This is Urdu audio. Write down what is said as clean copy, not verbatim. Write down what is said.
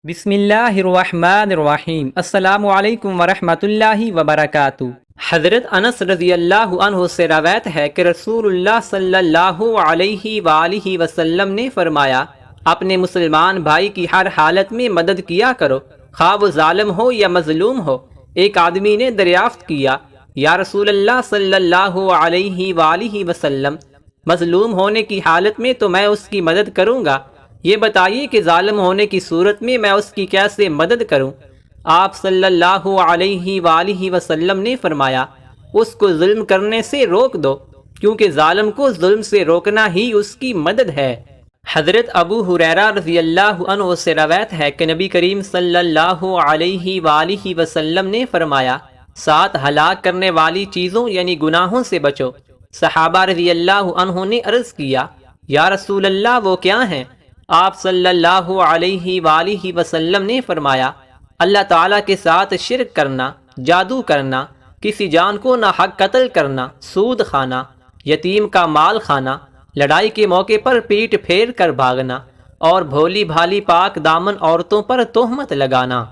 بسم اللہ الرحمن الرحیم۔ السلام علیکم ورحمۃ اللہ وبرکاتہ۔ حضرت انس رضی اللہ عنہ سے روایت ہے کہ رسول اللہ صلی اللہ علیہ وآلہ وسلم نے فرمایا، اپنے مسلمان بھائی کی ہر حالت میں مدد کیا کرو، خواہ وہ ظالم ہو یا مظلوم ہو۔ ایک آدمی نے دریافت کیا، یا رسول اللہ صلی اللہ علیہ وآلہ وسلم، مظلوم ہونے کی حالت میں تو میں اس کی مدد کروں گا، یہ بتائیے کہ ظالم ہونے کی صورت میں میں اس کی کیسے مدد کروں؟ آپ صلی اللہ علیہ وآلہ وسلم نے فرمایا، اس کو ظلم کرنے سے روک دو، کیونکہ ظالم کو ظلم سے روکنا ہی اس کی مدد ہے۔ حضرت ابو ہریرہ رضی اللہ عنہ سے روایت ہے کہ نبی کریم صلی اللہ علیہ وآلہ وسلم نے فرمایا، 7 ہلاک کرنے والی چیزوں یعنی گناہوں سے بچو۔ صحابہ رضی اللہ عنہ نے عرض کیا، یا رسول اللہ وہ کیا ہیں؟ آپ صلی اللہ علیہ وآلہ وسلم نے فرمایا، اللہ تعالیٰ کے ساتھ شرک کرنا، جادو کرنا، کسی جان کو ناحق قتل کرنا، سود کھانا، یتیم کا مال کھانا، لڑائی کے موقع پر پیٹ پھیر کر بھاگنا، اور بھولی بھالی پاک دامن عورتوں پر تہمت لگانا۔